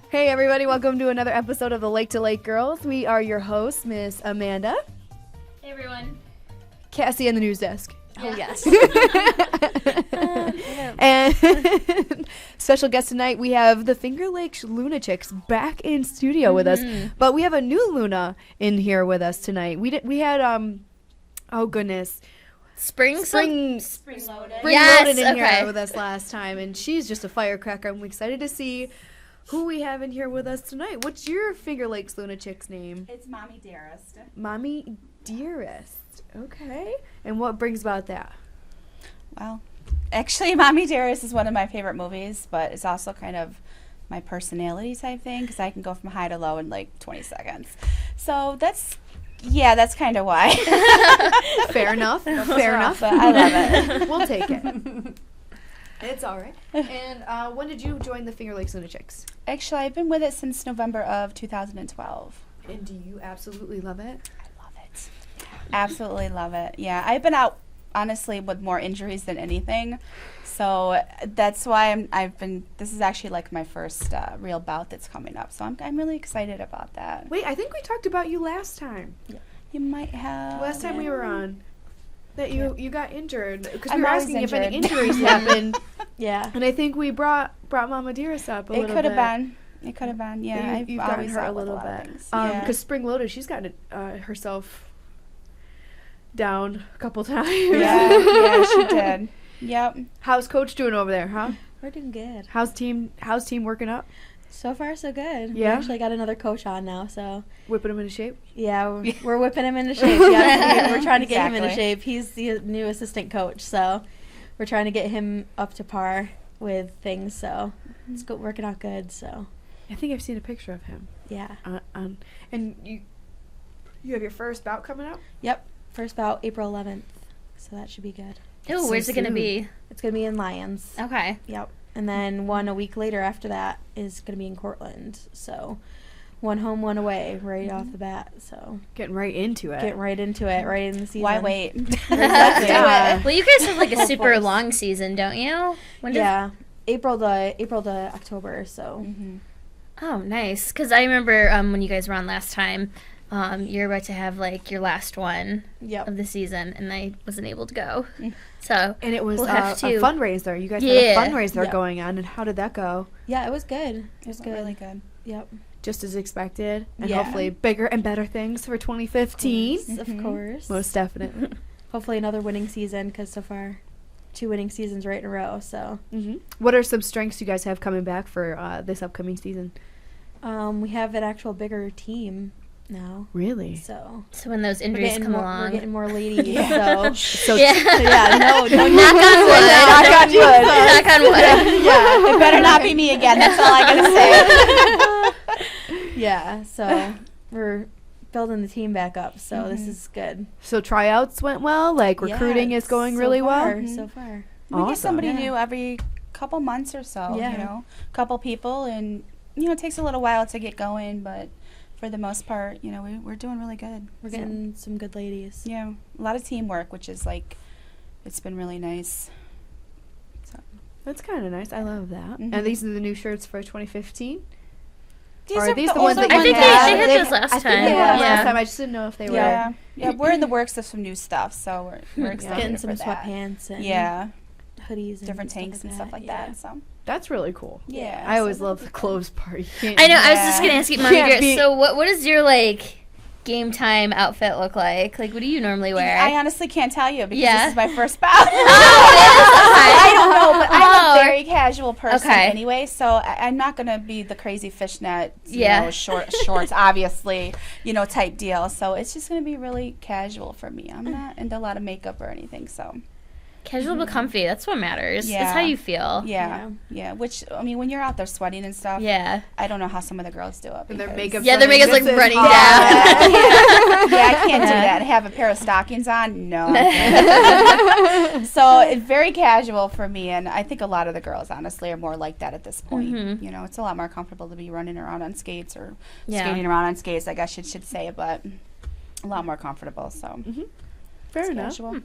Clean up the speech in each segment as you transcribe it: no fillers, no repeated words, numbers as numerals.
Hey everybody, welcome to another episode of the Lake to Lake Girls. We are your hosts, Miss Amanda. Hey everyone. Cassie and the news desk. Oh yes. And special guest tonight, we have the Finger Lakes Lunachicks back in studio with us. But we have a new Luna in here with us tonight. We had oh goodness. Spring Loaded Yes, in okay. here with us last time, and she's just a firecracker. I'm excited to see who we have in here with us tonight. What's your Finger Lakes Lunachicks name? It's Mommy Dearest. Mommy Dearest. Okay. And what brings about that? Well, actually, Mommy Dearest is one of my favorite movies, but it's also kind of my personality type thing because I can go from high to low in like 20 seconds. So that's kind of why. Fair enough. Fair enough. But I love it. We'll take it. It's all right. And when did you join the Finger Lakes Lunachicks? Actually, I've been with it since November of 2012. And do you absolutely love it? I love it. Absolutely love it. Yeah, I've been out, honestly, with more injuries than anything. So that's why this is actually like my first real bout that's coming up. So I'm really excited about that. Wait, I think we talked about you last time. You might have. Last time we were on. That you got injured. Because we I'm were always asking if any injured. injuries happened. Yeah. And I think we brought Mama Dearest up a little bit. It could have been. It could have been. Yeah, You've I've gotten always her a dealt with little lot of bit. things. Because Spring Loaded, she's gotten herself down a couple times. Yeah, she did. Yep. How's Coach doing over there, huh? We're doing good. How's team working up? So far, so good. Yeah? We actually got another coach on now, so Whipping him into shape? yeah, we're whipping him into shape. Yeah, we're trying to get him into Exactly. shape. He's the new assistant coach, so we're trying to get him up to par with things. So it's working out good. So I think I've seen a picture of him. yeah. And you have your first bout coming up? Yep. First bout April 11th, so that should be good. Oh, So where's it gonna soon. be? It's gonna be in Lyons. Okay. Yep. And then one a week later after that is gonna be in Cortland. So one home, one away, right off the bat. So Getting right into it. get right into it, right in the season. Why wait? Let's do Yeah. it. Well, you guys have like a Full super force. long season, don't you? When does- Yeah, April to October. So Mhm. Oh, nice. Because I remember when you guys were on last time, you're about to have like your last one yep. of the season, and I wasn't able to go. So And it was We'll a have to- fundraiser. You guys Yeah. had a fundraiser Yep. going on, and how did that go? Yeah, it was good. It was It good. really good. Yep. Just as expected, and Yeah. hopefully bigger and better things for 2015. Of Mhm. course. Most definitely. Hopefully another winning season because so far 2 winning seasons right in a row. So What are some strengths you guys have coming back for this upcoming season? we have an actual bigger team now. Really? So so when those we're injuries getting come more, along, we're getting more ladies. Yeah. So yeah. yeah, no, Knock on wood. Knock on wood. Knock on wood. Yeah, it better not be me again. That's all I gotta say. yeah. So we're building the team back up. So this Mhm. is good. So tryouts went well? Like recruiting Yeah, is going so really far, well? So far. We Awesome. get somebody Yeah. new every couple months or so. Yeah. You know, couple people, and it takes a little while to get going, but for the most part, we're doing really good. We're So, getting some good ladies. a lot of teamwork, which is it's been really nice. So That's kind of nice. I love that. Mhm. And these are the new shirts for 2015? these Or are these the older ones that I you think had? they had those last I think time. they had them Yeah. last time. I just didn't know if they were. Yeah, we're in the works of some new stuff, so we're excited Getting for some that. sweatpants and Yeah, hoodies and different tanks and stuff like that. So That's really cool. yeah, I so always that'll love be the fun. clothes part. You can't- I know. I was Yeah. just gonna ask you, Mommy Can't Dearest, be- so what does your like game time outfit look like? Like, what do you normally wear? I honestly can't tell you because Yeah. this is my first bout. Oh, I don't know, but I'm Oh. a very casual person Okay. anyway, so I'm not gonna be the crazy fishnet, Yeah. shorts, obviously, type deal. So it's just gonna be really casual for me. I'm not into a lot of makeup or anything, so Casual but comfy. That's what matters. Yeah. It's how you feel. Yeah. Which, I mean, when you're out there sweating and stuff, Yeah. I don't know how some of the girls do it. And their because- makeup's Yeah, their makeup's like this is running hot. down. Yeah, I can't do that. Have a pair of stockings on? No. I can't. So it's very casual for me, and I think a lot of the girls, honestly, are more like that at this point. Mhm. You know, it's a lot more comfortable to be running around on skates or Yeah. skating around on skates, I guess you should say, but a lot more comfortable. So Fair it's enough. casual.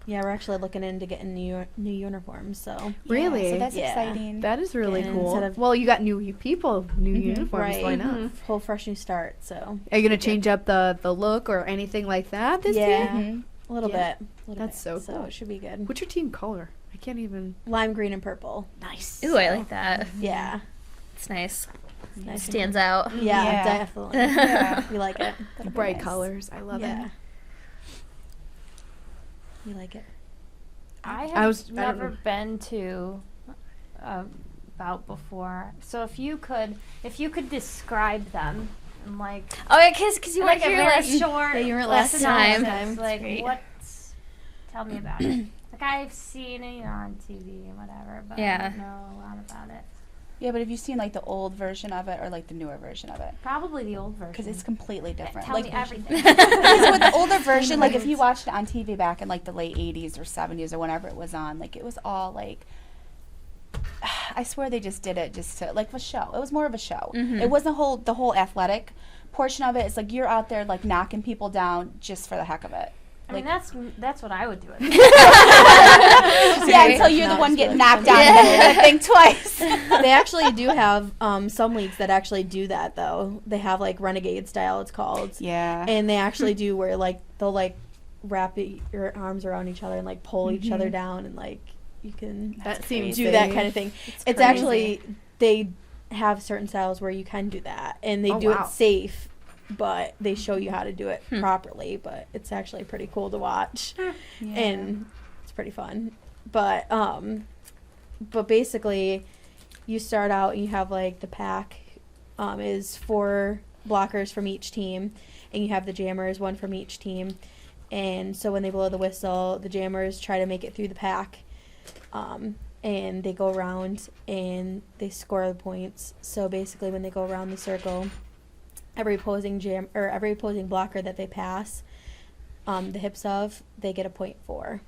Yeah, we're actually looking into getting new uniforms. So Really? Yeah, so that's Yeah. exciting. That is really Yeah, cool. instead of- Well, you got new people, new uniforms. right, Why not? whole fresh new start. So Are you gonna change up the look or anything like that this year? yeah, Mhm. a little Yeah. bit. A little That's bit. so cool. it should be good. What's your team color? I can't even. Lime green and purple. Nice. Ooh, I like that. Yeah, It's nice. nice. Stands out. Yeah, Yeah. definitely. Yeah. We like it. That'll be Bright nice. colors. I love Yeah, it. we like it. I have I don't never know. been to a bout before. So if you could describe them, and like Oh, yeah, because you like went a here very last short Yeah, you weren't last last time. time. like Great. what's tell me about it. Like I've seen it, on TV and whatever, but Yeah. I don't know a lot about it. Yeah, but have you seen like the old version of it or like the newer version of it? Probably the old version. Because it's completely different. Tell like, me everything. Because with the older version, like if you watched it on TV back in like the late 80s or 70s or whenever it was on, like it was all like, I swear they just did it just to, like a show. It was more of a show. Mhm. It wasn't the whole athletic portion of it. It's like you're out there like knocking people down just for the heck of it. I mean, that's what I would do. It. Yeah, until you're the No, one it's getting really knocked fun. down and then you're gonna think twice. They actually do have some leagues that actually do that though. They have like renegade style, it's called. Yeah. And they actually do where like they'll like wrap your arms around each other and like pull each other down and like you can That seems do that kind of thing. It's crazy. actually they have certain styles where you can do that and they Oh, do wow. it safe, but they show you how to do it properly. But it's actually pretty cool to watch, Yeah. and it's pretty fun. But basically, you start out and you have like the pack is 4 blockers from each team, and you have the jammers, 1 from each team. And so when they blow the whistle, the jammers try to make it through the pack, and they go around and they score the points. So basically, when they go around the circle, every opposing blocker that they pass the hips of, they get a point for.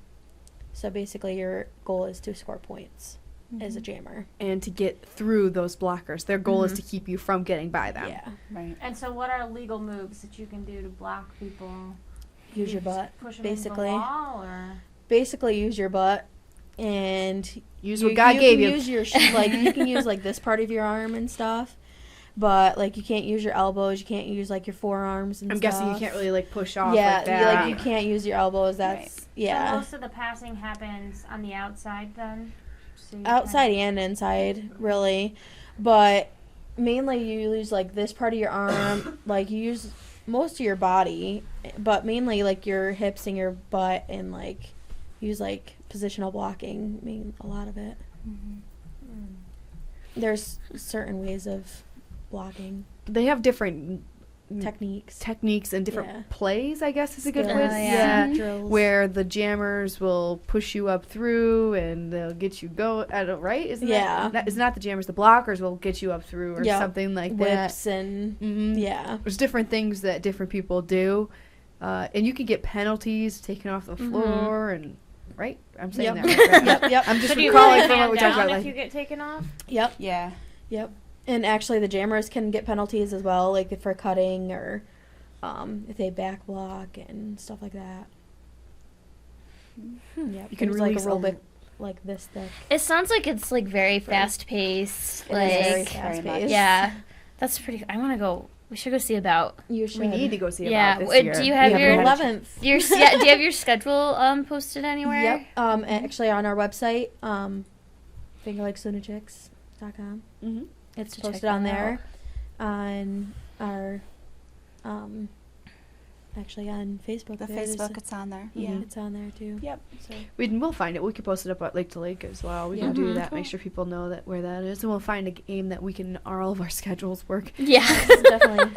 So basically, your goal is to score points as a jammer. And to get through those blockers, their goal is to keep you from getting by them. Yeah, Right. And so, what are legal moves that you can do to block people? use You your just butt. push 'em Basically, into the wall, or basically use your butt and Use what God gave you. can use your like you can use like this part of your arm and stuff, but like you can't use your elbows. You can't use like your forearms and I'm stuff. guessing you can't really like push off Yeah, like that. you can't use your elbows. That's Right. So yeah. most of the passing happens on the outside then. So you Outside and inside, really, but mainly you use like this part of your arm. Like you use most of your body, but mainly like your hips and your butt, and like use like positional blocking. I mean, a lot of it. There's certain ways of blocking They have different techniques. techniques and different Yeah. plays, I guess is a good Skills. way. Oh, yeah. Drills. Where the jammers will push you up through and they'll get you go. I don't right? Isn't Yeah. that it's not the jammers. The blockers will get you up through or Yeah. something like whips and that. Mm-hmm. yeah. There's different things that different people do, and you can get penalties taken off the floor and right. I'm saying Yep. that right. right? Yep, yep. I'm just So do you recalling put from your what we hand talked down about. if Like, you get taken off? Yep. Yeah. Yep. And actually, the jammers can get penalties as well, like for cutting or if they back block and stuff like that. Yep. You can There's, like release a real a- big, like this thick. It sounds like it's like very fast paced. It is very Like, fast very much. paced. yeah, that's pretty. I want to go. We should go see about. You should. we need to go see Yeah, about this year. do you have We your- haven't had a 11th. Your yeah, do you have your schedule posted anywhere? Yep. Actually, on our website, fingerlakeslunachicks.com. Mhm. It's To check posted on that there. On our, actually on Facebook. The there's Facebook, it's on there. Mhm. Yeah. It's on there too. Yep. So We'll find it. We could post it up at Lake to Lake as well. We Yeah. can do Mhm. that. Make sure people know that where that is, and we'll find a game that we can all of our schedules work. Yeah. definitely.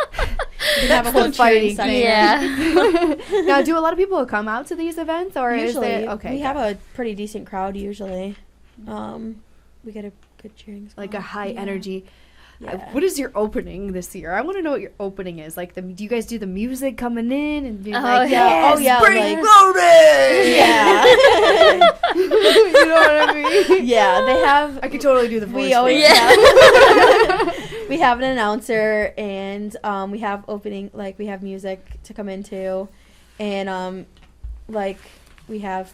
We have a whole fighting cheering thing. section. Yeah. Now, do a lot of people come out to these events, or Usually, is there okay? we have a pretty decent crowd usually. We get a good cheering squad. like a high energy. Yeah. What is your opening this year? I want to know what your opening is. Like, do you guys do the music coming in and be Oh, like, yeah. Oh, yeah, spring like- loaded? Yeah. You know what I mean? Yeah, they have. I could totally do the voice. We always for it. have. We have an announcer, and we have opening. Like, we have music to come into, and like we have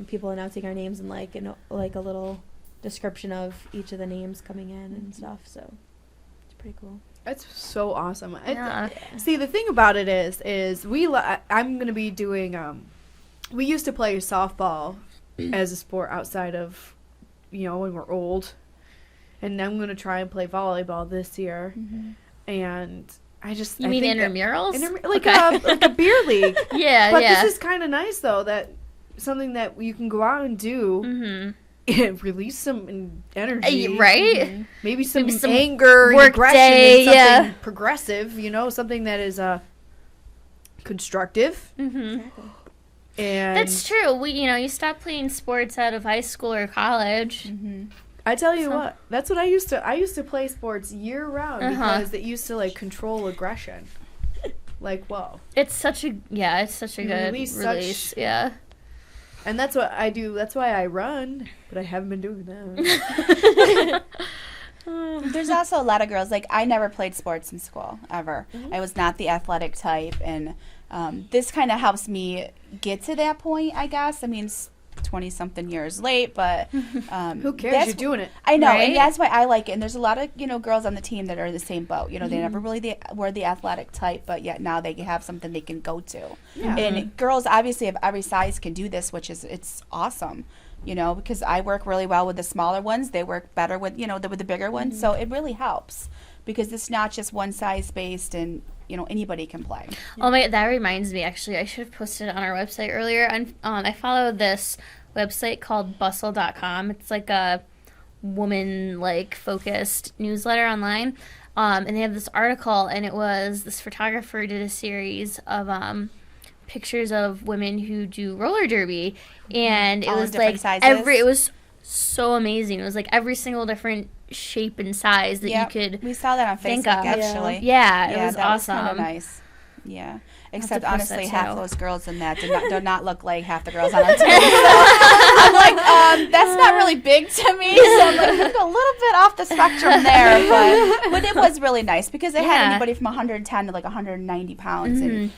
people announcing our names and like a little description of each of the names coming in and stuff. So it's pretty cool. That's so awesome. Yeah. See, the thing about it is I'm gonna be doing. We used to play softball as a sport outside of, when we're old, and I'm gonna try and play volleyball this year. And I just You mean think that- intramurals? like Okay. like a beer league. Yeah, But yeah. this is kind of nice though, that something that you can go out and do Mm-hmm. and release some energy, Right? Maybe some some anger, and work aggression, day, and something yeah. progressive. Something that is constructive. Mm-hmm. And That's true. You stop playing sports out of high school or college. I tell you So- what, that's what I used to. I used to play sports year round because it used to like control aggression. Like, whoa. It's such a You good release release. such- Yeah. And that's what I do. That's why I run, but I haven't been doing that. There's also a lot of girls, like, I never played sports in school, ever. I was not the athletic type, and this kind of helps me get to that point, I guess. I mean, 20-something years late, but Who cares? that's- You're doing it. I know, Right? and that's why I like it. And there's a lot of, girls on the team that are in the same boat. They never really were the athletic type, but yet now they have something they can go to. Yeah. And girls, obviously, of every size can do this, it's awesome. Because I work really well with the smaller ones. They work better with, with the bigger ones. So it really helps because it's not just one size based and, anybody can play. Oh my, that reminds me, actually, I should have posted it on our website earlier. I follow this website called bustle.com. It's like a woman focused newsletter online. And they have this article, and it was this photographer did a series of pictures of women who do roller derby, and it All in was different like sizes? it was so amazing. It was like every single different shape and size that Yep. you could We saw that on think Facebook, of. actually. Yeah, it was that awesome. was kind of nice. Yeah. Except post honestly, that half too. those girls in that do not look like half the girls on our team. So I'm like, that's not really big to me. So I'm like, I think a little bit off the spectrum there, but it was really nice because it had Yeah. anybody from 110 to like 190 pounds, and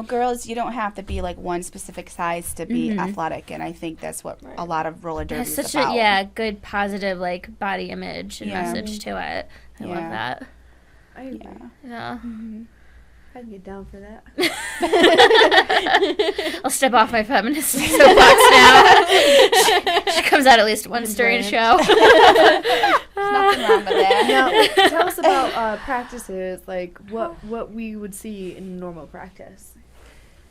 girls, you don't have to be like one specific size to be athletic, and I think that's what a lot of roller derby It has is such about. a good positive body image and Yeah. message to it. I love Yeah. that. I agree. Yeah. I'd get down for that. I'll step off my feminist soapbox now. she comes out at least once during a show. There's nothing wrong with that. Now, tell us about practices, like what we would see in normal practice.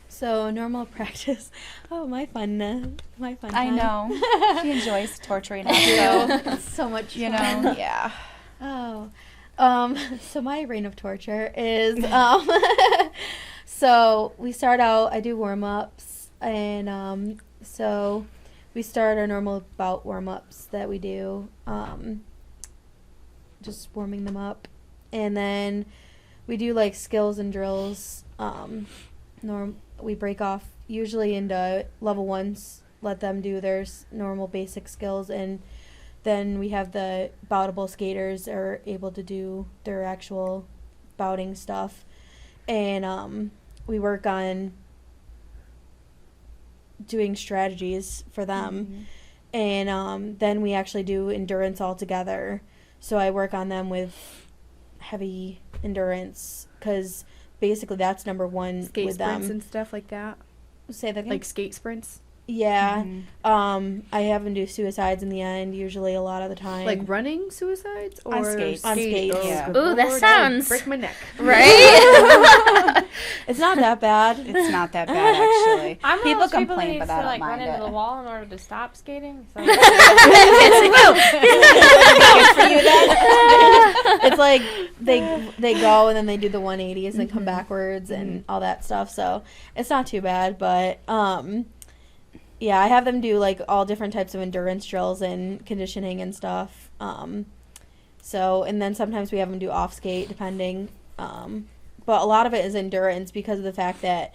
So normal practice. Oh, my fun I time. know. She enjoys torturing us. So, It's so much you fun. know, yeah. Oh. So my reign of torture is so we start out, I do warm-ups, and so we start our normal bout warm-ups that we do, just warming them up, and then we do like skills and drills. We break off usually into level ones, let them do their normal basic skills, and then we have the boutable skaters are able to do their actual bouting stuff. And we work on doing strategies for them. And then we actually do endurance all together. So I work on them with heavy endurance because basically that's number one Skate with sprints them. and stuff like that. Say that again? Like skate sprints. Yeah. I have them do suicides in the end, usually a lot of the time. Like running suicides or On skates. On skates. Oh, Yeah. good Ooh, that Lord, sounds- I'd break my neck. Right? It's not that bad. It's not that bad, actually. I'm one People of those people that complain, needs but to I don't like run mind into it. the wall in order to stop skating. So Good for you then. It's like like they go and then they do the 180s and come backwards and all that stuff. So it's not too bad, but yeah, I have them do like all different types of endurance drills and conditioning and stuff. So and then sometimes we have them do off skate depending. But a lot of it is endurance because of the fact that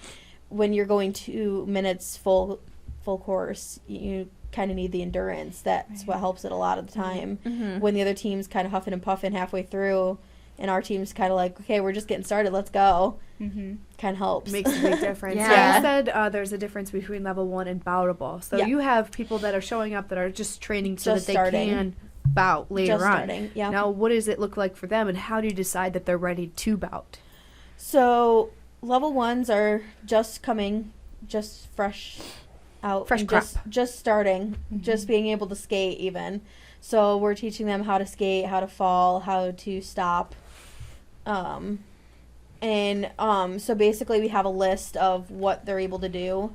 when you're going 2 minutes full course, you kind of need the endurance. That's what helps it a lot of the time. When the other team's kind of huffing and puffing halfway through, and our team's kind of like, okay, we're just getting started, let's go. Kind of helps. Makes a big difference. Yeah. You said there's a difference between level 1 and boutable. So you have people that are showing up that are just training so Just that they starting. can bout later Just on. starting, yeah. Now, what does it look like for them, and how do you decide that they're ready to bout? So level 1s are just fresh out. Fresh and crop. just starting, just being able to skate even. So we're teaching them how to skate, how to fall, how to stop. So basically we have a list of what they're able to do.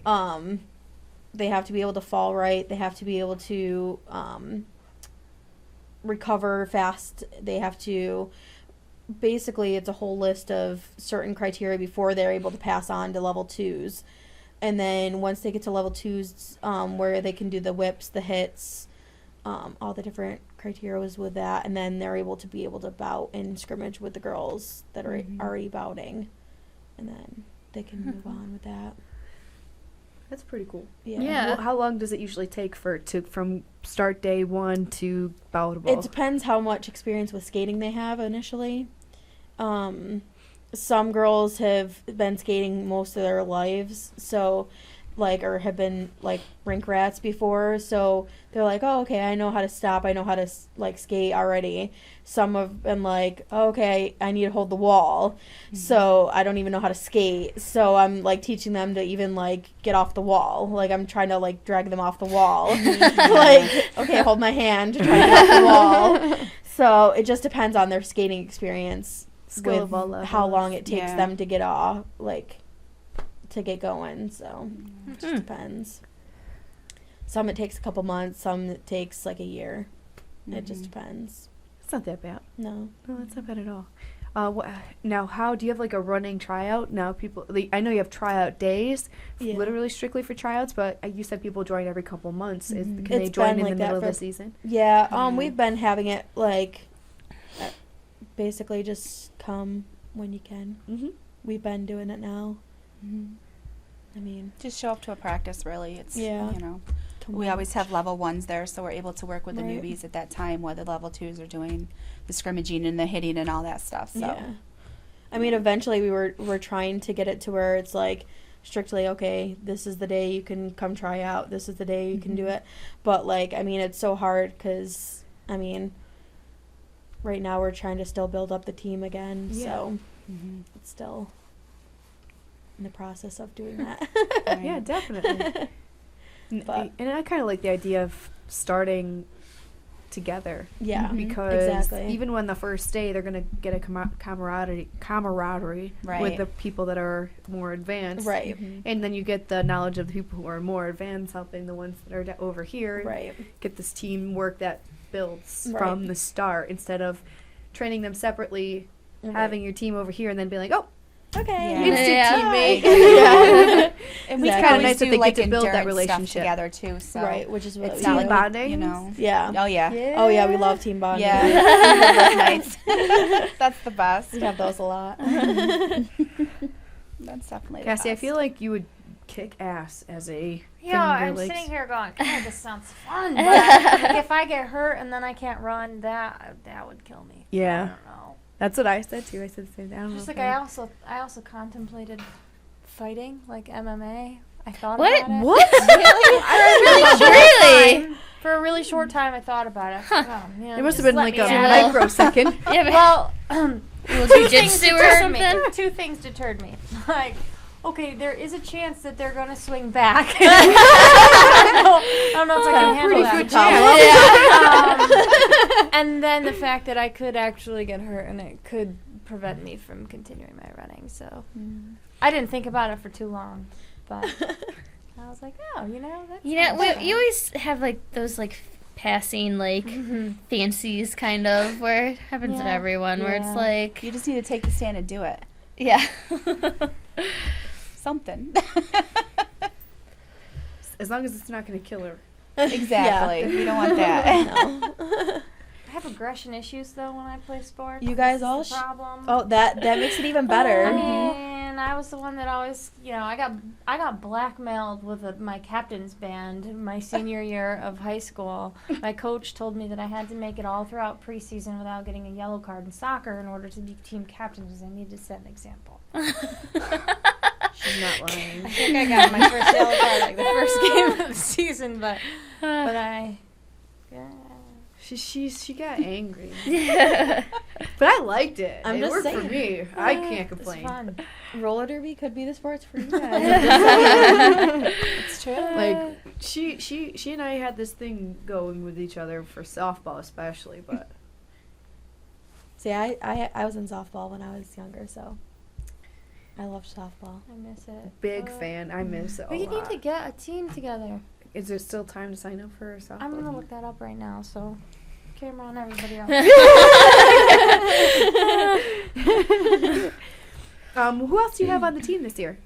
They have to be able to fall right. They have to be able to recover fast. They have to... Basically, it's a whole list of certain criteria before they're able to pass on to level 2s. And then once they get to level 2s, where they can do the whips, the hits, all the different criteria with that, and then they're able to bout and scrimmage with the girls that are already bouting. And then they can move on with that. That's pretty cool. Yeah. Well, how long does it usually take from start day 1 to boutable? It depends how much experience with skating they have initially. Some girls have been skating most of their lives, so or have been rink rats before, so they're like, oh, okay, I know how to stop, I know how to skate already. Some have been like, oh, okay, I need to hold the wall, so I don't even know how to skate, so I'm teaching them to even get off the wall. I'm trying to drag them off the wall. Okay, hold my hand to try to get off the wall. So it just depends on their skating experience Skill with level. how long it takes them to get off, to get going. So it just depends. Some it takes a couple months, some it takes a year. It just depends. It's not that bad. No. No, that's not bad at all. Now, how do you have a running tryout? Now, people, I know you have tryout days, literally strictly for tryouts, but you said people join every couple months. Can they It's join been in the like that middle of for- the season? Yeah, we've been having it basically just come when you can. We've been doing it now. I mean, Just show up to a practice, really. It's, Yeah. We always have level 1s there, so we're able to work with the Right. newbies at that time, while the level 2s are doing the scrimmaging and the hitting and all that stuff. So. yeah. I mean, eventually we're trying to get it to where it's strictly, okay, this is the day you can come try out. This is the day you can do it. But I mean, it's so hard because, I mean, right now we're trying to still build up the team again. Yeah. So it's still in the process of doing that. Right. Yeah, definitely. But- And I kind of like the idea of starting together. Yeah, Because exactly. even when the first day, they're going to get a camaraderie Right. with the people that are more advanced. Right. And then you get the knowledge of the people who are more advanced helping the ones that are over here. Right. Get this teamwork that builds Right. from the start instead of training them separately, Right. having your team over here and then being like, oh, Okay. Yeah. instant Yeah. teammate. And It's we kinda always nice that do, they get to build that endurance stuff relationship. together too. So Right, which is what it's we not do. like bonding. you know. Yeah. Oh yeah. Oh yeah, we love team bonding. Yeah. Those nights. That's the best. We have those a lot. That's definitely Cassie, the I best. feel like you would kick ass as a Yeah, Finger I'm Lakes. sitting here going, God, this sounds fun. But if I get hurt and then I can't run, that would kill me. Yeah. I don't know. That's what I said too. I said the same thing. I don't Just know like I also contemplated fighting, like MMA. I thought What? about it. What? Really? For a really short time, I thought about it. Oh, man, It must have just been let like me a out. microsecond. Yeah, but Well, jujitsu or deterred me. something? Two things deterred me. Like, okay, there is a chance that they're gonna swing back. I don't know if I can handle that. pretty good chance. And then the fact that I could actually get hurt and it could prevent me from continuing my running. So I didn't think about it for too long, but I was like, oh, that's you fun. always have those passing like fancies kind of where it happens to everyone where it's like You just need to take the stand and do it. yeah. Something. As long as it's not going to kill her. Exactly. We don't want that. No. I have aggression issues though when I play sports. You guys This is all the problem. Oh, that makes it even better. I mean, I was the one that always, I got blackmailed with my captain's band my senior year of high school. My coach told me that I had to make it all throughout preseason without getting a yellow card in soccer in order to be team captain, because I needed to set an example. She's not lying. I think I got my first yellow card like the first game of the season, but I. Yeah. She got angry. But I liked it. I'm it just worked saying. for me. I can't It's complain. fun. Roller derby could be the sports for you guys. It's true. Like she and I had this thing going with each other for softball especially, but See, I was in softball when I was younger, so I loved softball. I miss it. big But fan. I miss it a We need lot. to get a team together. Is there still time to sign up for softball? I'm gonna look that up right now. So, camera on everybody else. Who else do you have on the team this year?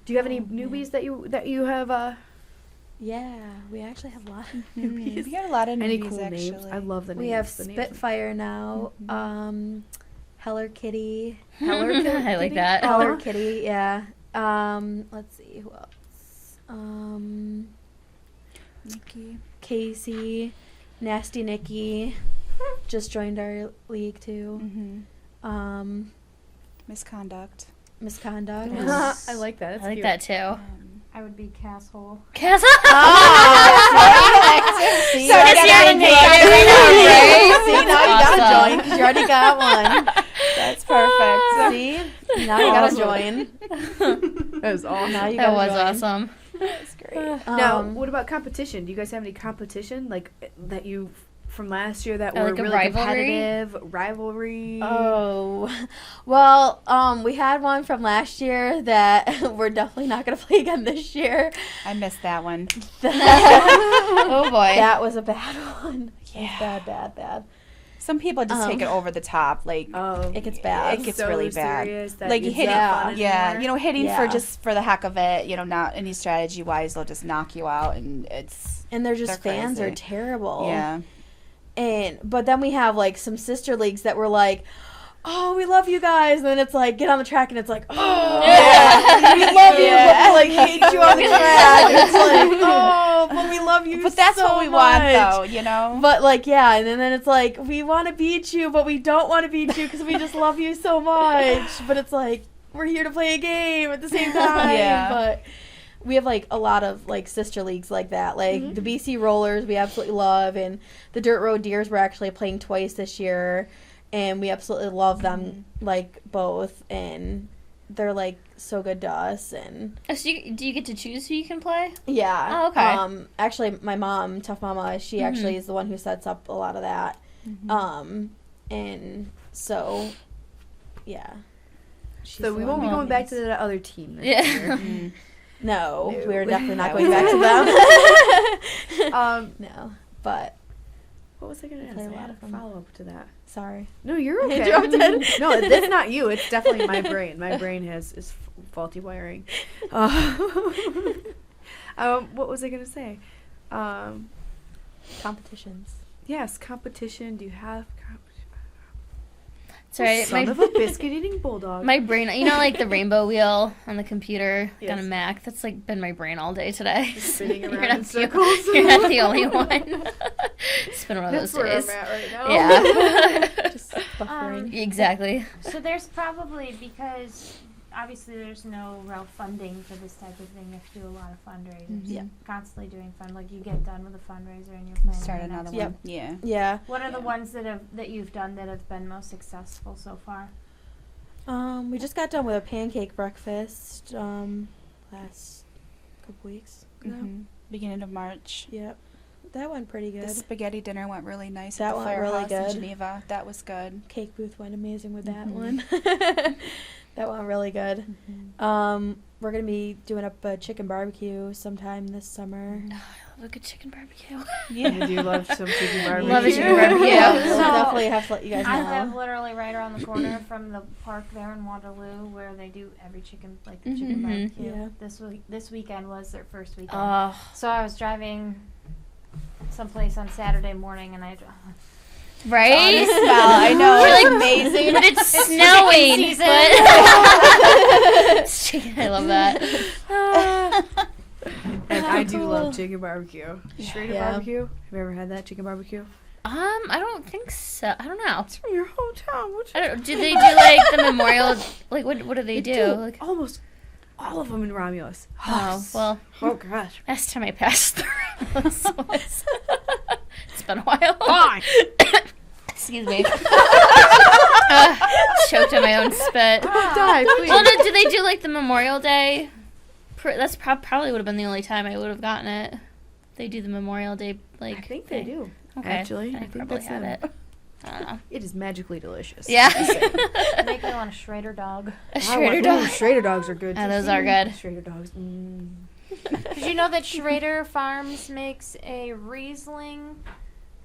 Do you have any Oh, man. newbies that you have? Yeah, we actually have a lot of We newbies. got a lot of Any newbies, cool names? actually. I love the names. We have the names. Spitfire now, Heller Kitty. Heller I like that. Heller Kitty, yeah. Let's see, who else? Nikki. Casey, Nasty Nikki, just joined our league too. Mm-hmm. Misconduct. Misconduct. I like that. I That's like cute. that too. I would be Casshole. Cass- See, So does he have a name right now, right? See, now you Awesome. gotta join because you already got one. That's perfect. See, now you gotta join. That was awesome. Now you That gotta was join. awesome. That's great. Now, what about competition? Do you guys have any competition like that you from last year that Oh, were like a really rivalry? competitive? Rivalry. Oh, well, we had one from last year that we're definitely not gonna play again this year. I missed that one. Oh boy. That was a bad one. Yeah. Bad. Some people just take it over the top. Like, It gets bad. It gets so really bad. serious that like it's hitting, not fun yeah, anymore. hitting Yeah. for just for the heck of it. Not any strategy wise. They'll just knock you out, and it's And they're just They're fans are crazy. terrible. yeah. But then we have like some sister leagues that were like, oh, we love you guys, and then it's like get on the track and it's like, oh, Yeah. we love you, but we like hate you on the track. It's like, oh, but we love you. But that's so what we want, much. though. But like, yeah, and then it's like we want to beat you, but we don't want to beat you because we just love you so much. But it's like we're here to play a game at the same time. Yeah. But we have like a lot of like sister leagues like that, like the BC Rollers we absolutely love, and the Dirt Road Deers we're actually playing twice this year, and we absolutely love them like both, and they're like so good to us. And Oh, so do you get to choose who you can play? yeah. Oh, okay. Actually, my mom, Tough Mama, she actually is the one who sets up a lot of that. And so, yeah. She's So we the won't one be who going back makes- to that other team. This Yeah. year. No, No. we're definitely not That going was- back to them. No, but What was I going to Play ask? a I lot had of a them. follow up to that. sorry. No, you're okay. Interrupted. No, that's not you. It's definitely my brain. My brain is faulty wiring. What was I going to say? Competitions. Yes, competition. Do you have Sorry, Son of a biscuit eating bulldog. my brain, like the rainbow wheel on the computer on a Yes. Mac. That's like been my brain all day today. Spinning You're around not in the- circles. You're not the only one. It's been one of That's those where days. I'm at right now. Yeah. Just buffering. Exactly. So there's probably, because obviously there's no real funding for this type of thing. You have to do a lot of fundraisers. Yeah. Constantly doing like you get done with a fundraiser and you're planning Start the another next one. Yep. Yeah. Yeah. What are the ones that you've done that have been most successful so far? We just got done with a pancake breakfast last couple weeks ago. Beginning of March. Yep. That went pretty good. The spaghetti dinner went really nice That at the went really Firehouse good. in Geneva. That was good. Cake booth went amazing with that Mhm. one. That went really good. We're gonna be doing up a chicken barbecue sometime this summer. love a good chicken barbecue. I do love some chicken barbecue. Love a chicken barbecue. We'll So, definitely have to let you guys I know. live literally right around the corner from the park there in Waterloo, where they do every chicken, like the chicken Mhm. barbecue. Yeah. This weekend was their first weekend. Oh, So I was driving someplace on Saturday morning, and right? Smell. I know. You're It's like, amazing. but it's snowing. season. But it's chicken. I love that. And I do love chicken barbecue. Shredded Yeah. barbecue. Have you ever had that chicken barbecue? I don't think so. I don't know. It's from your hometown. What I don't. Do they do like the memorial? Like what? What do they do? Like, almost all of them in Romulus. oh well. Oh gosh. Last time I passed through, so it's been a while. Fine. Excuse me. Choked on my own spit. Die, please. Well, no, do they do like the Memorial Day? That's probably would have been the only time I would have gotten it. They do the Memorial Day like. I think they do. Okay. Actually, I I think probably that's had them. it. I don't know. It is magically delicious. Yeah. Make me want a Schrader dog. A Schrader dog. Schrader dogs are good. Oh, those are good. Schrader dogs. Did you know that Schrader Farms makes a Riesling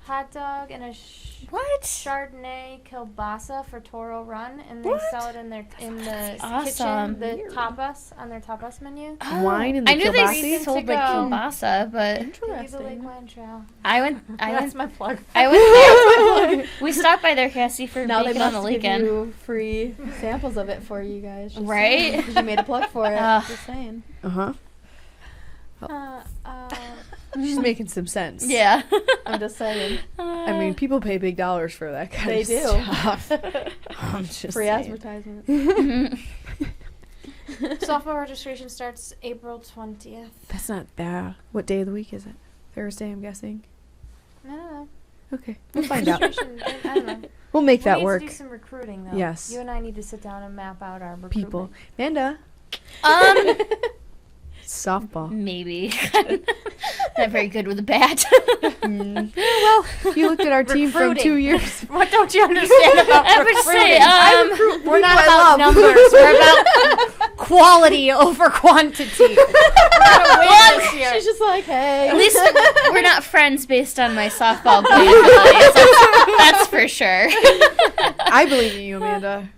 hot dog and a What? Chardonnay kielbasa for Toro Run, and they What? sell it in the awesome. kitchen, the tapas on their tapas menu. Wine and the I knew kielbasa? they sold To like go. kielbasa, but Viva Lake Wine Trail. I went. That's my plug. I went there. We stopped by there, Cassie, for Now they bacon on must the give weekend. you free samples of it for you guys. just Right? saying, 'cause you made a plug for it. Just saying. Uh-huh. She's making some sense. Yeah. I'm just saying. I mean, people pay big dollars for that kind They of do. stuff. I'm just Free saying. advertisement. Softball registration starts April 20th. That's not bad. What day of the week is it? Thursday, I'm guessing. I don't know. Okay, we'll find out. Registration, I don't know. We'll make We that need work. to do some recruiting, though. Yes. You and I need to sit down and map out our recruitment. People. Amanda, softball. Maybe. Not very good with a bat. Well, you looked at our team from Recruiting. 2 years. What don't you understand about I would say, recruiting? We're not people I about love. numbers. We're about quality over quantity. We're gonna win this year. She's just like, hey. At least we're not friends based on my softball playing abilities. That's for sure. I believe in you, Amanda.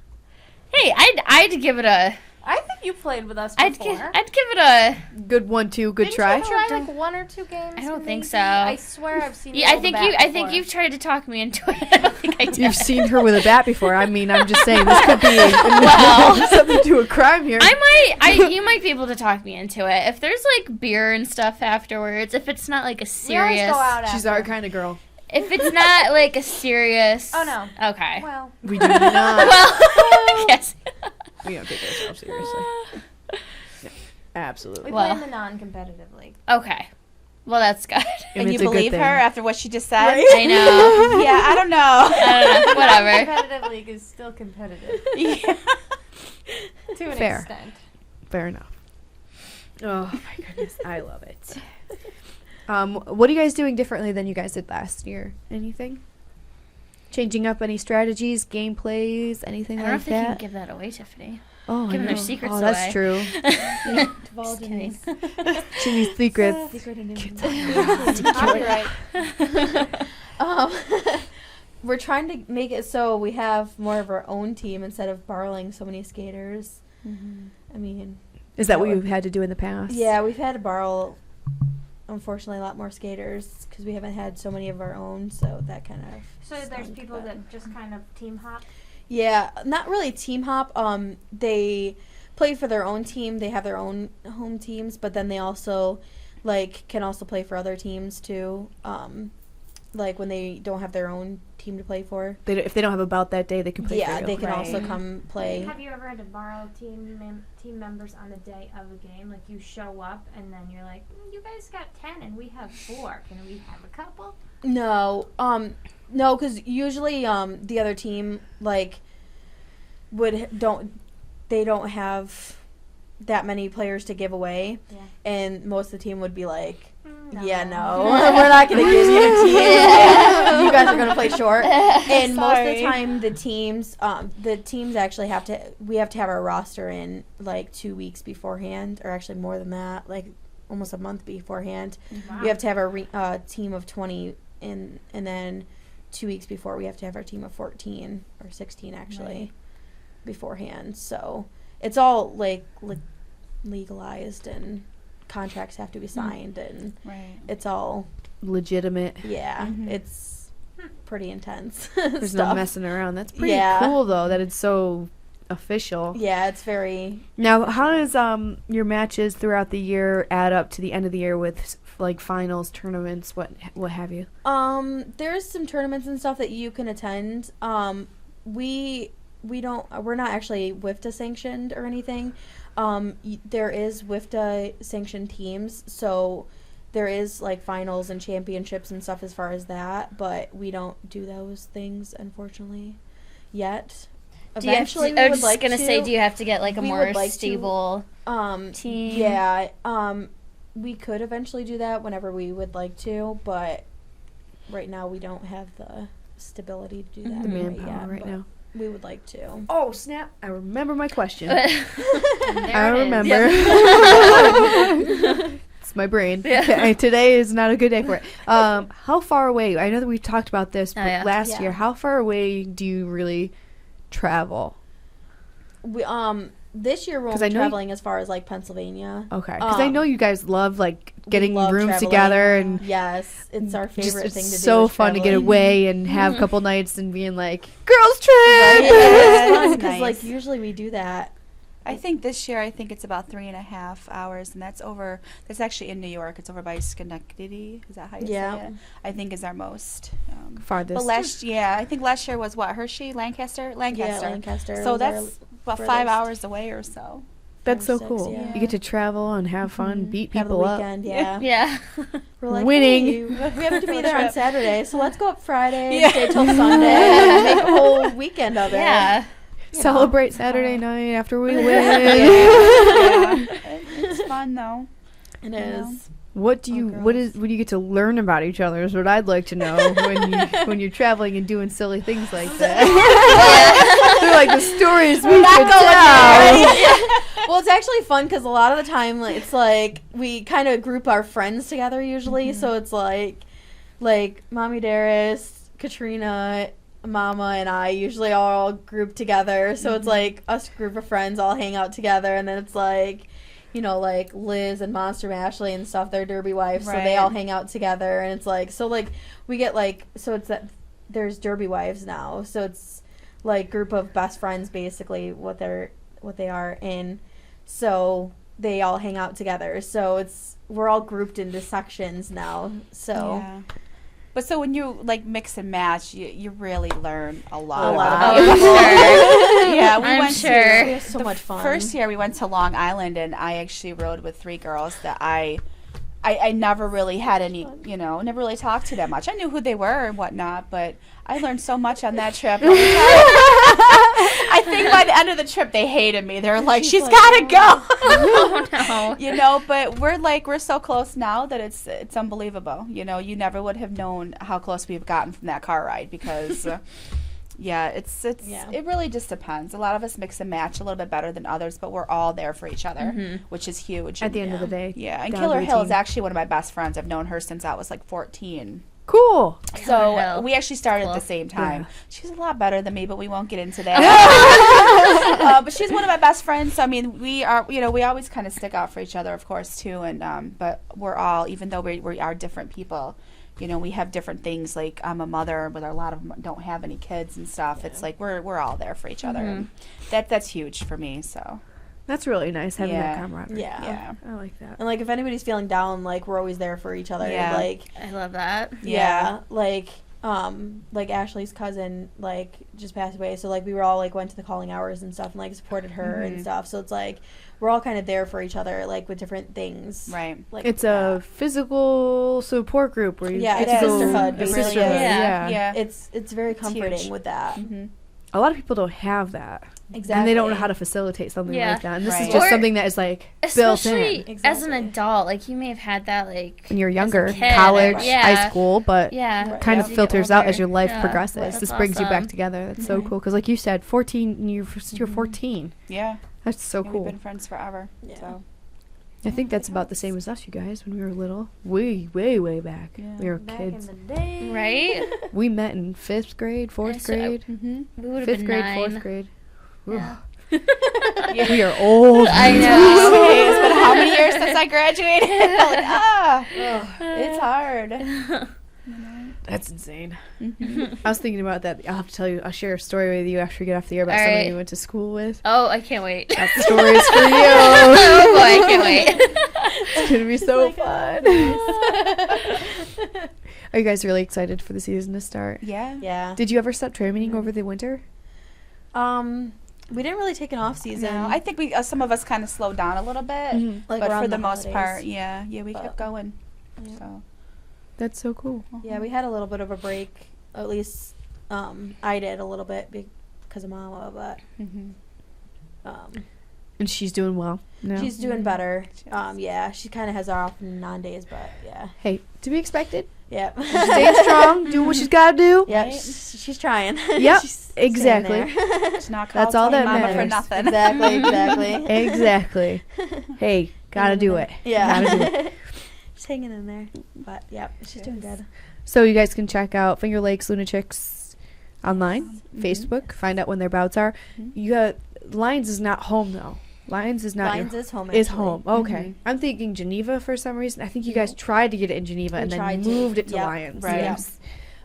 Hey, I'd give it a. I think you played with us before. I'd give it a. Good 1-2, good Didn't try. you try like 1 or 2 games? I don't think maybe? so. I swear I've seen you. Yeah, I hold think the you. bat I think before. you've tried to talk me into it. I don't think I did. You've seen her with a bat before. I mean, I'm just saying this could be Well. something to a crime here. You might be able to talk me into it if there's like beer and stuff afterwards. If it's not like a We always serious. go out She's after. our kind of girl. If it's not like a serious. Oh, no. Okay. Well, We do not. Well, yes. We don't take ourselves seriously. Yeah, we absolutely. Well. play in the non-competitive league. Okay. Well, that's good. And And it's you a good believe thing. her after what she just said? I know. Yeah, I don't know. I don't know. Whatever. Competitive league is still competitive Yeah. to an Fair. extent. Fair enough. Oh my goodness, I love it. What are you guys doing differently than you guys did last year? Anything? Changing up any strategies, gameplays, anything I don't know like if they can that? give that away, Tiffany. Oh, I giving their know. secrets Oh, that's away. true. Just kidding. Jimmy's secrets. Secret and Copyright. We're trying to make it so we have more of our own team instead of borrowing so many skaters. I mean, Is that what you've had to do in the past? yeah, we've had to borrow, unfortunately, a lot more skaters because we haven't had so many of our own, so that kind of. So there's stunk, people but- that just kind of team hop. Yeah, not really team hop. They play for their own team. They have their own home teams, but then they also, can also play for other teams too. When they don't have their own team to play for. If they don't have a bout that day, they can play for Yeah, you. they can Right. also come play. Have you ever had to borrow team members on the day of a game? Like you show up and then you're like, you guys got 10 and we have 4. Can we have a couple? No, no, because usually the other team don't have that many players to give away, Yeah. and most of the team would be like, No. yeah, no, we're not gonna give you a team. You guys are gonna play short. And most of Sorry. the time, the teams actually we have to have our roster in 2 weeks beforehand, or actually more than that, almost a month beforehand. Wow. We have to have our team of 20 and then 2 weeks before we have to have our team of 14 or 16 actually beforehand. So it's all like legalized and contracts have to be signed and it's all legitimate. it's pretty intense. There's no messing around. That's pretty Yeah. cool though that it's so official. Yeah, it's very. Now, how does your matches throughout the year add up to the end of the year with like finals, tournaments, what have you? There's some tournaments and stuff that you can attend. We're not actually WIFTA sanctioned or anything. There is WIFTA sanctioned teams, so there is like finals and championships and stuff as far as that, but we don't do those things unfortunately yet. Eventually, I was just gonna say, do you have to get like a more stable team? Yeah, we could eventually do that whenever we would like to, but right now we don't have the stability to do that. The manpower right now. We would like to. Oh snap! I remember my question. I remember. It's my brain. Yeah. Today is not a good day for it. How far away? I know that we talked about this last year. How far away do you really travel? We this year we're only traveling as far as like Pennsylvania. Okay, because I know you guys love like getting rooms traveling together and yes, it's our favorite thing to do. It's so fun to get away and have a couple nights and being like girls trip. It's because like usually we do that. I think this year it's about 3.5 hours, and that's actually in New York. It's over by Schenectady. Is that how you say it? I think is our most farthest. But I think last year was what, Hershey, Lancaster. Yeah, Lancaster. So that's about 5 hours away or so. That's so cool. Yeah. You get to travel and have fun, beat people up. Yeah. We're like, winning. Hey, we have to be there on Saturday, so let's go up Friday and stay till Sunday and make a whole weekend of it. Yeah. Celebrate Saturday night after we win. It's fun though. It is. What do you get to learn about each other is what I'd like to know when you're traveling and doing silly things like that. They're like the stories we could tell. Well, it's actually fun because a lot of the time it's like we kind of group our friends together usually. So it's like Mommy Darius, Katrina, Mama, and I usually all group together. So it's like us group of friends all hang out together, and then it's like, like Liz and Monster Ashley and stuff, they're Derby wives, so they all hang out together, and it's like, so like we get like, so it's that there's Derby wives now, so it's like group of best friends basically what they are, and so they all hang out together, so we're all grouped into sections now, so But so when you like mix and match, you really learn a lot. Yeah, we went so much fun. First year we went to Long Island, and I actually rode with 3 girls that I never really had any, never really talked to that much. I knew who they were and whatnot, but I learned so much on that trip. I think by the end of the trip they hated me. They were like, she's gotta go. Oh no. But we're so close now that it's unbelievable. You never would have known how close we've gotten from that car ride because it really just depends. A lot of us mix and match a little bit better than others, but we're all there for each other, which is huge. At the end of the day. Yeah, and Killer Hill is actually one of my best friends. I've known her since I was like 14. Cool. So we actually started at the same time. Yeah. She's a lot better than me, but we won't get into that. But she's one of my best friends. So, I mean, we are, we always kind of stick out for each other, of course, too. And but we're all, even though we are different people, we have different things. Like I'm a mother, but a lot of them don't have any kids and stuff. It's like we're all there for each other. And that's huge for me. So. That's really nice having that camaraderie. Yeah. I like that. And like if anybody's feeling down, like we're always there for each other. Yeah. Like I love that. Yeah. Like Ashley's cousin like just passed away, so like we were all like went to the calling hours and stuff and like supported her and stuff. So it's like we're all kind of there for each other, like with different things. Right. Like it's a physical support group where you it's sisterhood. It really is. Yeah. It's very comforting with that. A lot of people don't have that. Exactly. And they don't know how to facilitate something like that. And this is just Or something that is like built in. Especially as an adult, like you may have had that like when you're younger, kid, college, high school, but kind of as you filters get out as older. your life Yeah. progresses. That's This brings you back awesome. together. That's so cool. Because like you said, 14, you're 14. Yeah. That's so Yeah, cool. we've been friends forever. Yeah. So. I think that's about the same as us, you guys, when we were little. Way, way, way back. Yeah. We were Back kids. in the day. Right? We met in 5th grade, 4th So I- grade. Mm-hmm. We would have 5th been grade, 9. 4th grade. Yeah. We are old. I It's know. been how many years since I graduated? It's hard. That's insane. Mm-hmm. I was thinking about that. I'll have to tell you. I'll share a story with you after we get off the air about All someone right. you went to school with. Oh, I can't wait. That story's for you. Oh boy, I can't wait. It's gonna be so fun. Are you guys really excited for the season to start? Yeah. Yeah. Did you ever stop training over the winter? We didn't really take an off season. No, I think we some of us kind of slowed down a little bit, like but around for the most holidays. part, yeah, we But- kept going. Yeah. So That's so cool. Yeah, we had a little bit of a break. At least I did a little bit because of Mama, but Mhm. And she's doing well. No. she's doing better. She is. Yeah, she kind of has off non-days, but yeah. Hey, to be expected. Yeah. Stay strong. Do what she's got to do. Yeah, Right? she's trying. Yep, She's staying exactly. there. It's not That's called all Tony that Mama for matters. nothing. Exactly. Exactly. Hey, gotta do it. Yeah. Gotta do it. Just hanging in there. But yeah, she's doing good. So you guys can check out Finger Lakes Lunachicks online, Facebook, find out when their bouts are. You got Lions is not home though. Lions is not Lions is home. is actually. home. Okay. I'm thinking Geneva for some reason. I think you guys tried to get it in Geneva We and then tried to. moved it to Yep. Lions. Right. Yes.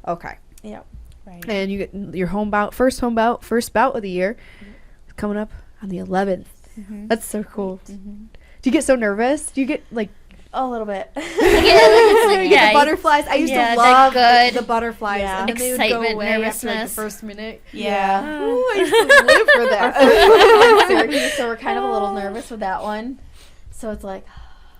Okay. Yep. Right. And you get your first bout of the year coming up on the 11th. Mhm. That's so cool. Mhm. Do you get so nervous? Do you get like A little bit. Yeah, the butterflies? I used yeah, to they're love good. the butterflies. Yeah. And then they would go Excitement, away after like, nervousness. the first minute. Yeah. Ooh, I used to live for in that. Syracuse, so we're kind of a little nervous with that one. So it's like,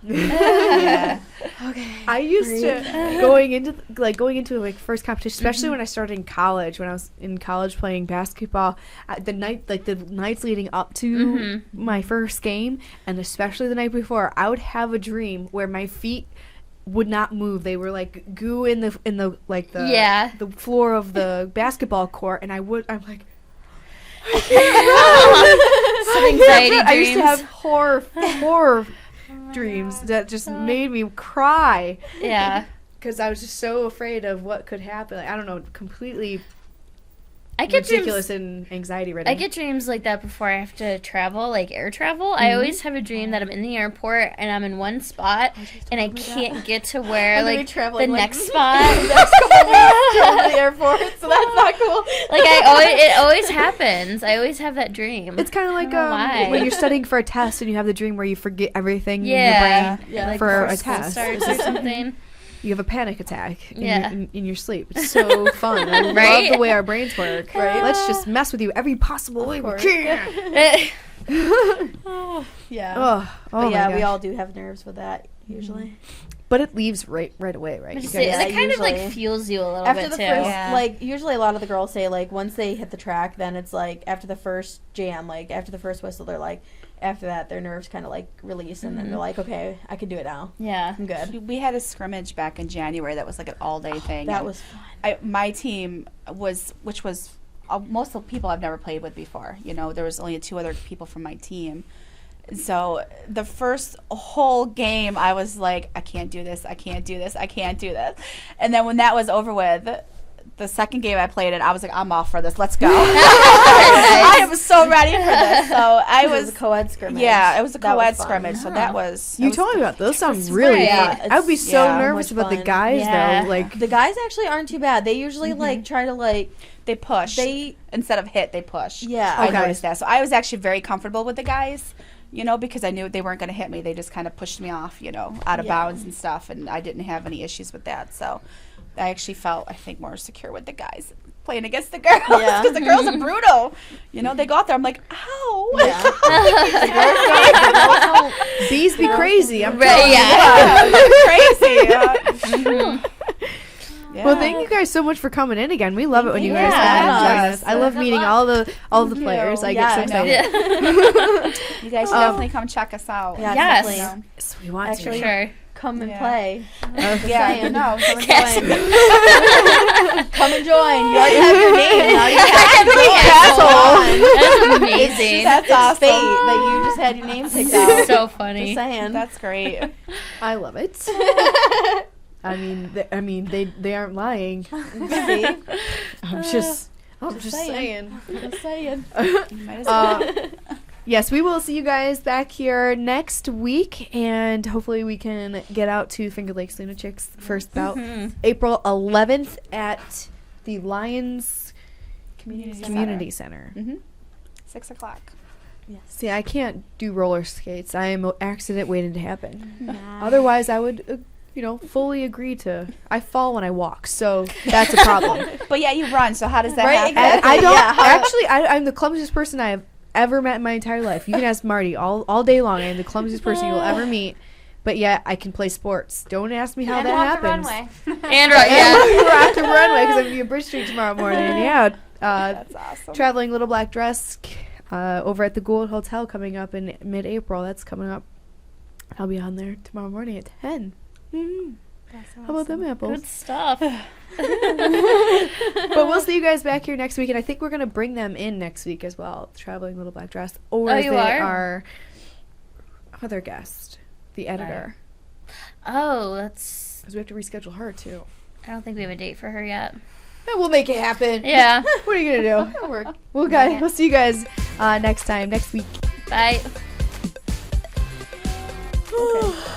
Yeah. okay. I used to going into like first competition, especially when I started in college. When I was in college playing basketball, the nights leading up to my first game, and especially the night before, I would have a dream where my feet would not move. They were like goo in the like the Yeah. the floor of the basketball court, and I'm like. Some anxiety I used to dreams. have horror dreams that just made me cry Yeah. because I was just so afraid of what could happen. Like, I don't know, completely I get ridiculous dreams. and anxiety ridden. I get dreams like that before I have to travel, like air travel. I always have a dream that I'm in the airport and I'm in one spot and I can't get to where I'm gonna be like the traveling, like, next spot. the next couple weeks to the airport, so that's not cool. Like it always happens. I always have that dream. It's kind of like why. when you're studying for a test and you have the dream where you forget everything Yeah. in your brain Yeah, like for before a school test. starts or something. You have a panic attack Yeah. in your sleep. It's so fun. I Right? love the way our brains work. Right. Let's just mess with you every possible way we course. can. Yeah. Oh But my yeah, we gosh. all do have nerves with that usually. But it leaves right away, right? Just You guys- Yeah, it kind of like usually. fuels you a little After bit the too. first, Yeah. like usually a lot of the girls say like once they hit the track, then it's like after the first jam, like after the first whistle, they're like after that their nerves kind of like release and then they're like, okay, I can do it now. Yeah. I'm good. We had a scrimmage back in January that was like an all-day thing. That and was fun. my team which was most of the people I've never played with before. You know, there was only 2 other people from my team. So the first whole game, I was like, I can't do this. I can't do this. I can't do this. And then when that was over with, the second game I played it, I was like, I'm off for this. Let's go. I was so ready for this. So I It was was, a co-ed scrimmage. yeah, it was a That co-ed fun. scrimmage. So that was. You that told was me about those. Sounds really great. fun. I would be It's so so nervous much about the fun. guys Yeah. though. Like The guys actually aren't too bad. They usually like try to like They push. they Instead of hit, they push. yeah. I Okay. noticed that. So I was actually very comfortable with the guys, you know, because I knew they weren't going to hit me. They just kind of pushed me off, you know, out of Yeah. bounds and stuff, and I didn't have any issues with that. So I actually felt, I think, more secure with the guys playing against the girls Yeah. because the girls are brutal. You know, they go out there, I'm like, ow. Yeah. bees be crazy. I'm Right, telling you. yeah. Crazy. Yeah. Well, thank you guys so much for coming in again. We love it when you guys Yeah. come in and join Yes. us. I love Good meeting luck. all the Thank players. you. I Yeah, get so I know. excited. You guys should definitely come check us out. Yeah, Yes. definitely. So we want Actually, to. Sure. Come and Yeah. play. Yeah, you know. Come and Yes. join. Come and join. You already have your name. Now you have to That's join. amazing. amazing. That's It's awesome. fate that you just had your name picked out. So Just funny. saying. That's great. I love it. I mean, they aren't lying. See? I'm just saying. Just saying. Might as well. Yes, we will see you guys back here next week, and hopefully we can get out to Finger Lakes Lunachicks first bout, April 11th at the Lions Community Center. 6 o'clock. See, I can't do roller skates. I am an accident waiting to happen. Nah. Otherwise, I would, fully agree to. I fall when I walk, so that's a problem. But yeah, you run. So how does that Right, happen? And exactly. I don't Yeah, how- actually. I'm the clumsiest person I have ever met in my entire life. You can ask Marty all day long. I am the clumsiest person you will ever meet. But yeah, I can play sports. Don't ask me how and that walk happens. the runway. And right, yeah. Rock the runway because I'm gonna be in Bridge Street tomorrow morning. Yeah, That's awesome. traveling little black dress over at the Gould Hotel coming up in mid-April. That's coming up. I'll be on there tomorrow morning at 10. How about them apples? Good stuff. But we'll see you guys back here next week, and I think we're gonna bring them in next week as well. Traveling little black dress, or Oh, they you are? are other guest, the editor, Oh, that's. because we have to reschedule her too. I don't think we have a date for her yet. Yeah, we'll make it happen. Yeah. What are you gonna do? That'll work. We'll see you guys next week. Bye. Okay.